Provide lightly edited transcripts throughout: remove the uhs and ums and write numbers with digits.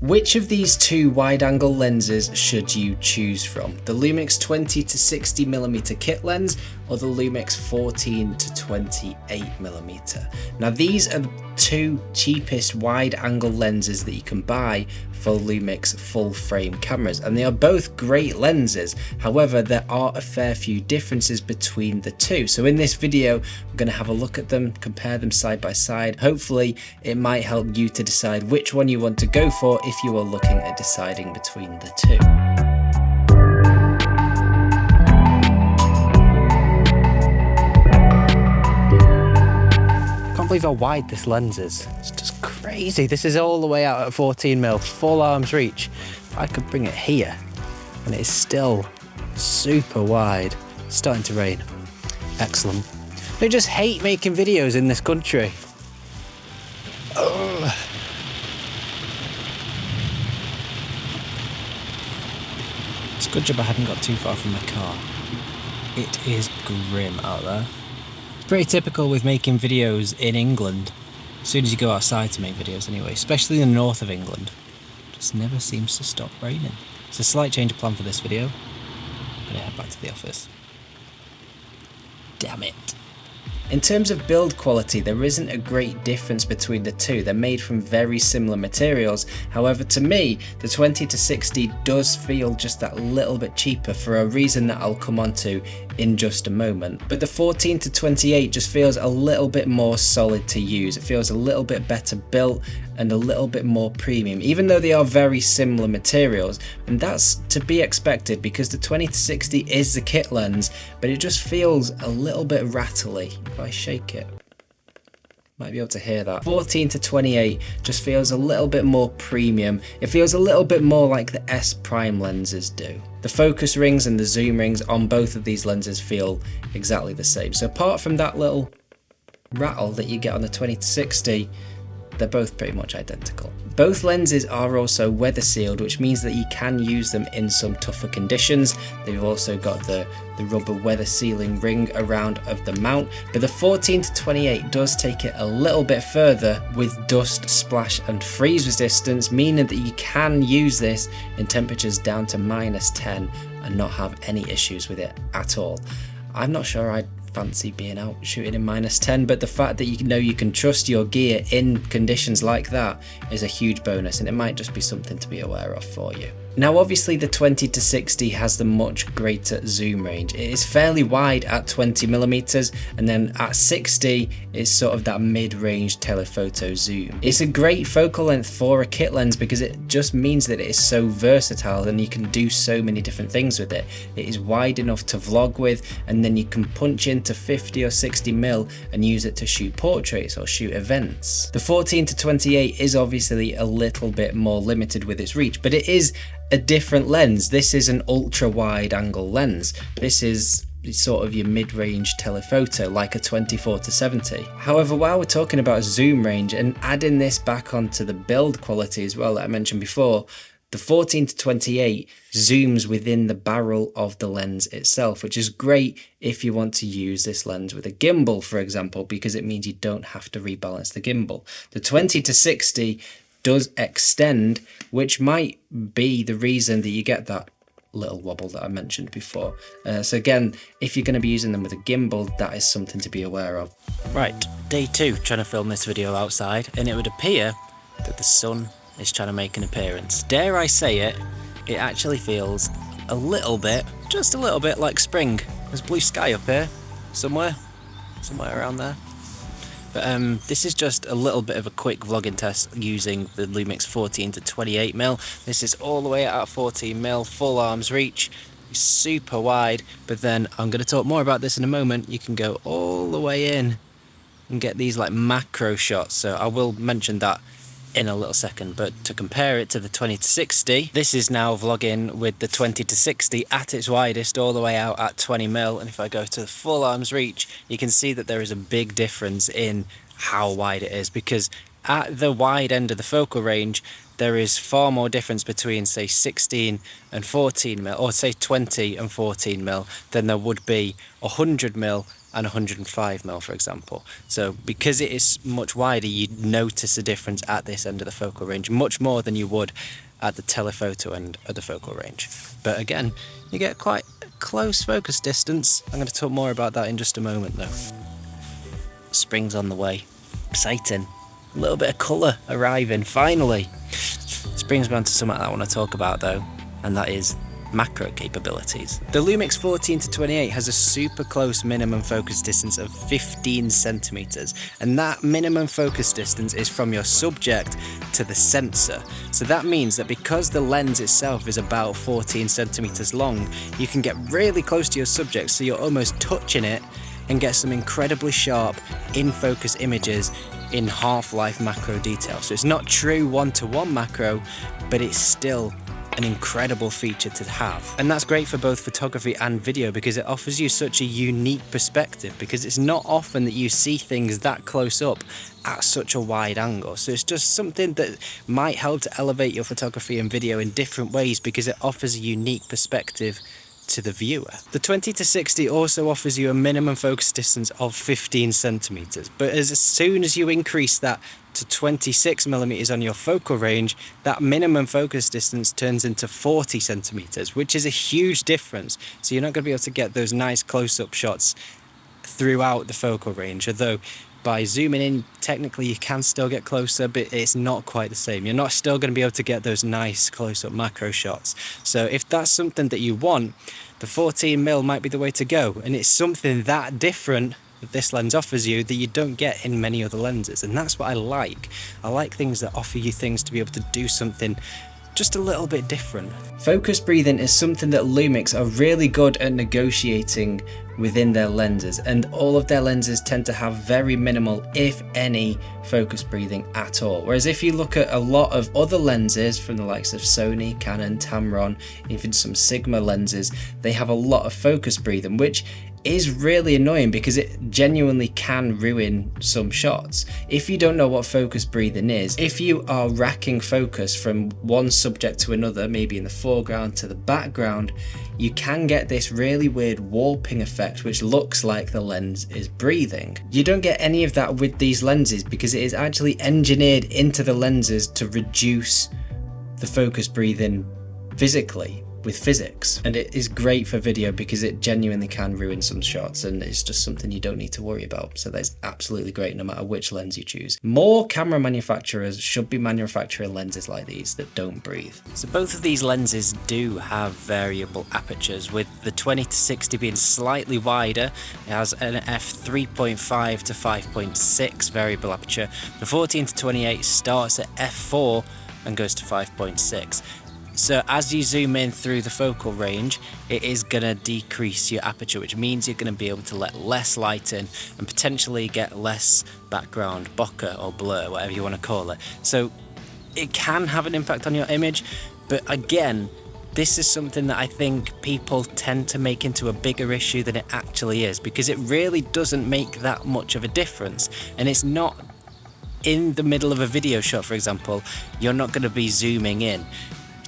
Which of these two wide-angle lenses should you choose from? The Lumix 20 to 60mm kit lens or the Lumix 14 to 28mm? Now these are the two cheapest wide-angle lenses that you can buy for Lumix full-frame cameras, and they are both great lenses. However, there are a fair few differences between the two. So in this video, we're going to have a look at them, compare them side by side. Hopefully, it might help you to decide which one you want to go for if you are looking at deciding between the two. I can't believe how wide this lens is. It's just crazy. This is all the way out at 14mm, full arm's reach. I could bring it here and it is still super wide. It's starting to rain. Excellent. They just hate making videos in this country. Ugh. It's a good job I hadn't got too far from my car. It is grim out there. It's pretty typical with making videos in England. As soon as you go outside to make videos anyway, especially in the north of England. It just never seems to stop raining. It's a slight change of plan for this video. I'm gonna head back to the office. Damn it. In terms of build quality, there isn't a great difference between the two. They're made from very similar materials. However, to me, the 20 to 60 does feel just that little bit cheaper for a reason that I'll come on to in just a moment. But the 14 to 28 just feels a little bit more solid to use. It feels a little bit better built and a little bit more premium, even though they are very similar materials. And that's to be expected because the 20 to 60 is the kit lens, but it just feels a little bit rattly. If I shake it, might be able to hear that. 14 to 28 just feels a little bit more premium. It feels a little bit more like the S prime lenses do. The focus rings and the zoom rings on both of these lenses feel exactly the same. So apart from that little rattle that you get on the 20 to 60, they're both pretty much identical. Both lenses are also weather sealed, which means that you can use them in some tougher conditions. They've also got the rubber weather sealing ring around of the mount, but the 14 to 28 does take it a little bit further with dust, splash and freeze resistance, meaning that you can use this in temperatures down to -10 and not have any issues with it at all. I'm not sure I'd fancy being out shooting in -10, but the fact that you know you can trust your gear in conditions like that is a huge bonus, and it might just be something to be aware of for you. Now obviously the 20 to 60 has the much greater zoom range. It is fairly wide at 20mm, and then at 60 is sort of that mid-range telephoto zoom. It's a great focal length for a kit lens because it just means that it is so versatile and you can do so many different things with it. It is wide enough to vlog with, and then you can punch into 50 or 60mm and use it to shoot portraits or shoot events. The 14 to 28 is obviously a little bit more limited with its reach, but it is a different lens. This is an ultra wide angle lens. This is sort of your mid-range telephoto, like a 24 to 70. However, while we're talking about zoom range and adding this back onto the build quality as well that I mentioned before, the 14 to 28 zooms within the barrel of the lens itself, which is great if you want to use this lens with a gimbal, for example, because it means you don't have to rebalance the gimbal. The 20 to 60 does extend, which might be the reason that you get that little wobble that I mentioned before. So again, if you're going to be using them with a gimbal, that is something to be aware of. Right, day 2 trying to film this video outside, and it would appear that the sun is trying to make an appearance. Dare I say it, it actually feels a little bit, just a little bit like spring. There's blue sky up here, somewhere around there. But this is just a little bit of a quick vlogging test using the Lumix 14 to 28mm. This is all the way at 14mm, full arm's reach, super wide, but then I'm going to talk more about this in a moment. You can go all the way in and get these like macro shots, so I will mention that in a little second. But to compare it to the 20 to 60, this is now vlogging with the 20 to 60 at its widest, all the way out at 20mm, and if I go to the full arm's reach, you can see that there is a big difference in how wide it is, because at the wide end of the focal range there is far more difference between say 16 and 14mm, or say 20 and 14mm, than there would be 100mm and 105mm, for example. So because it is much wider, you notice a difference at this end of the focal range, much more than you would at the telephoto end of the focal range. But again, you get quite a close focus distance. I'm going to talk more about that in just a moment though. Spring's on the way. Exciting. A little bit of colour arriving, finally. This brings me on to something I want to talk about though, and that is macro capabilities. The Lumix 14-28 has a super close minimum focus distance of 15 centimeters, and that minimum focus distance is from your subject to the sensor. So that means that because the lens itself is about 14 centimeters long, you can get really close to your subject, so you're almost touching it, and get some incredibly sharp in-focus images in half-life macro detail. So it's not true one-to-one macro, but it's still an incredible feature to have. And that's great for both photography and video because it offers you such a unique perspective, because it's not often that you see things that close up at such a wide angle. So it's just something that might help to elevate your photography and video in different ways because it offers a unique perspective to the viewer. The 20-60 also offers you a minimum focus distance of 15 centimeters, but as soon as you increase that to 26mm on your focal range, that minimum focus distance turns into 40 centimeters, which is a huge difference. So you're not going to be able to get those nice close-up shots throughout the focal range, although by zooming in, technically you can still get closer, but it's not quite the same. You're not still going to be able to get those nice close-up macro shots. So if that's something that you want, the 14mm might be the way to go. And it's something that different that this lens offers you that you don't get in many other lenses. And that's what I like. I like things that offer you things to be able to do something just a little bit different. Focus breathing is something that Lumix are really good at negotiating within their lenses, and all of their lenses tend to have very minimal, if any, focus breathing at all. Whereas if you look at a lot of other lenses from the likes of Sony, Canon, Tamron, even some Sigma lenses, they have a lot of focus breathing, which is really annoying because it genuinely can ruin some shots. If you don't know what focus breathing is, if you are racking focus from one subject to another, maybe in the foreground to the background, you can get this really weird warping effect which looks like the lens is breathing. You don't get any of that with these lenses because it is actually engineered into the lenses to reduce the focus breathing physically with physics, and it is great for video because it genuinely can ruin some shots, and it's just something you don't need to worry about. So that's absolutely great no matter which lens you choose. More camera manufacturers should be manufacturing lenses like these that don't breathe. So both of these lenses do have variable apertures, with the 20-60 being slightly wider. It has an f3.5 to 5.6 variable aperture. The 14-28 starts at f4 and goes to 5.6. So as you zoom in through the focal range, it is going to decrease your aperture, which means you're going to be able to let less light in and potentially get less background bokeh or blur, whatever you want to call it. So it can have an impact on your image, but again, this is something that I think people tend to make into a bigger issue than it actually is, because it really doesn't make that much of a difference. And it's not in the middle of a video shot, for example, you're not going to be zooming in.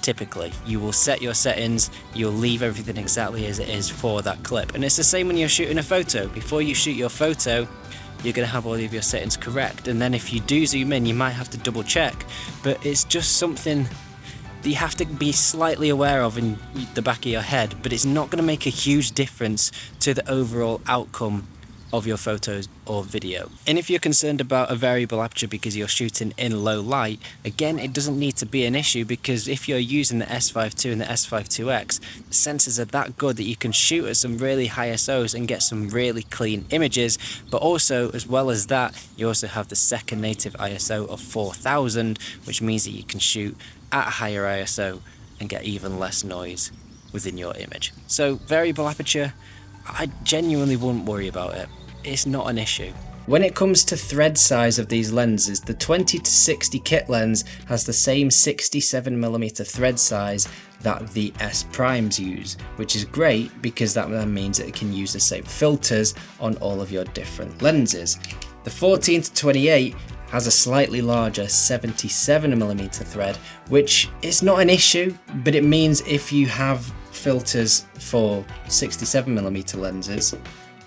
Typically, you will set your settings, you'll leave everything exactly as it is for that clip. And it's the same when you're shooting a photo. Before you shoot your photo, you're going to have all of your settings correct. And then if you do zoom in, you might have to double check. But it's just something that you have to be slightly aware of in the back of your head. But it's not going to make a huge difference to the overall outcome of your photos or video. And if you're concerned about a variable aperture because you're shooting in low light, again, it doesn't need to be an issue, because if you're using the S5 II and the S5 IIX, the sensors are that good that you can shoot at some really high ISOs and get some really clean images. But also, as well as that, you also have the second native ISO of 4000, which means that you can shoot at a higher ISO and get even less noise within your image. So variable aperture, I genuinely wouldn't worry about it. It's not an issue. When it comes to thread size of these lenses, the 20-60 kit lens has the same 67mm thread size that the S primes use, which is great because that then means that it can use the same filters on all of your different lenses. The 14-28 has a slightly larger 77mm thread, which is not an issue, but it means if you have filters for 67mm lenses,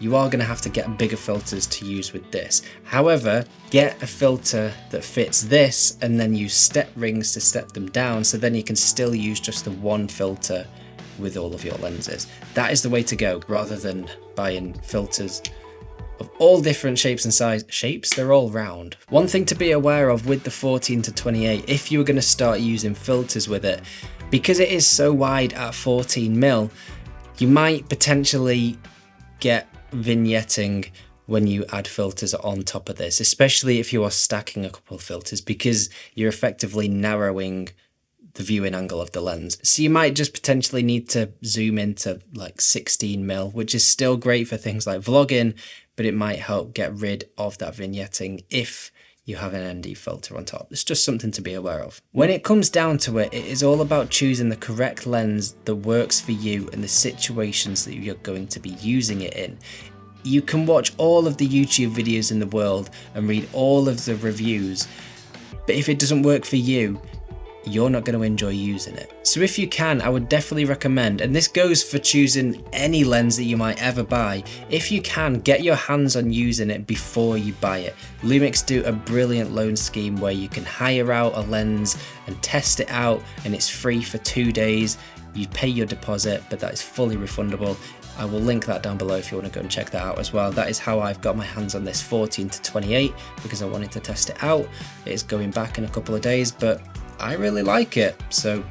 you are going to have to get bigger filters to use with this. However, get a filter that fits this and then use step rings to step them down, so then you can still use just the one filter with all of your lenses. That is the way to go, rather than buying filters of all different shapes and size. Shapes, they're all round. One thing to be aware of with the 14-28, if you were going to start using filters with it, because it is so wide at 14mm, you might potentially get vignetting when you add filters on top of this, especially if you are stacking a couple of filters, because you're effectively narrowing the viewing angle of the lens. So you might just potentially need to zoom into like 16mm, which is still great for things like vlogging, but it might help get rid of that vignetting if you have an ND filter on top. It's just something to be aware of. When it comes down to it, it is all about choosing the correct lens that works for you and the situations that you're going to be using it in. You can watch all of the YouTube videos in the world and read all of the reviews, but if it doesn't work for you, you're not going to enjoy using it. So if you can, I would definitely recommend, and this goes for choosing any lens that you might ever buy, if you can, get your hands on using it before you buy it. Lumix do a brilliant loan scheme where you can hire out a lens and test it out, and it's free for 2 days. You pay your deposit, but that is fully refundable. I will link that down below if you want to go and check that out as well. That is how I've got my hands on this 14-28, because I wanted to test it out. It's going back in a couple of days, but I really like it, so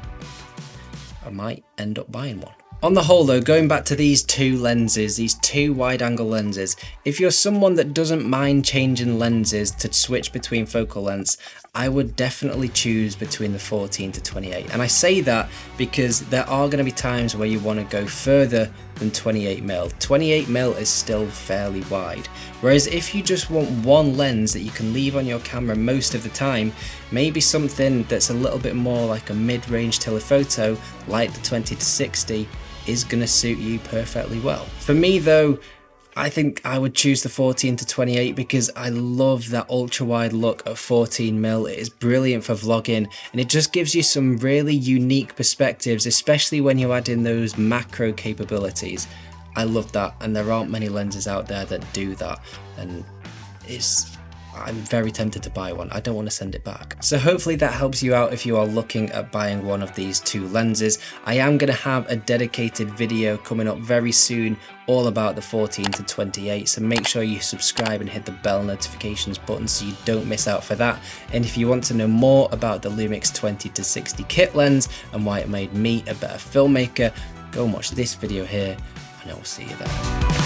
I might end up buying one. On the whole though, going back to these two lenses, these two wide angle lenses, if you're someone that doesn't mind changing lenses to switch between focal lengths, I would definitely choose between the 14-28. And I say that because there are going to be times where you want to go further than 28mm. 28mm is still fairly wide. Whereas if you just want one lens that you can leave on your camera most of the time, maybe something that's a little bit more like a mid-range telephoto, like the 20-60, is going to suit you perfectly well. For me though, I think I would choose the 14-28 because I love that ultra wide look at 14mm. It is brilliant for vlogging, and it just gives you some really unique perspectives, especially when you add in those macro capabilities. I love that, and there aren't many lenses out there that do that, and I'm very tempted to buy one. I don't want to send it back. So hopefully that helps you out if you are looking at buying one of these two lenses. I am going to have a dedicated video coming up very soon all about the 14-28, so make sure you subscribe and hit the bell notifications button so you don't miss out for that. And if you want to know more about the Lumix 20-60 kit lens and why it made me a better filmmaker, go and watch this video here, and I will see you there.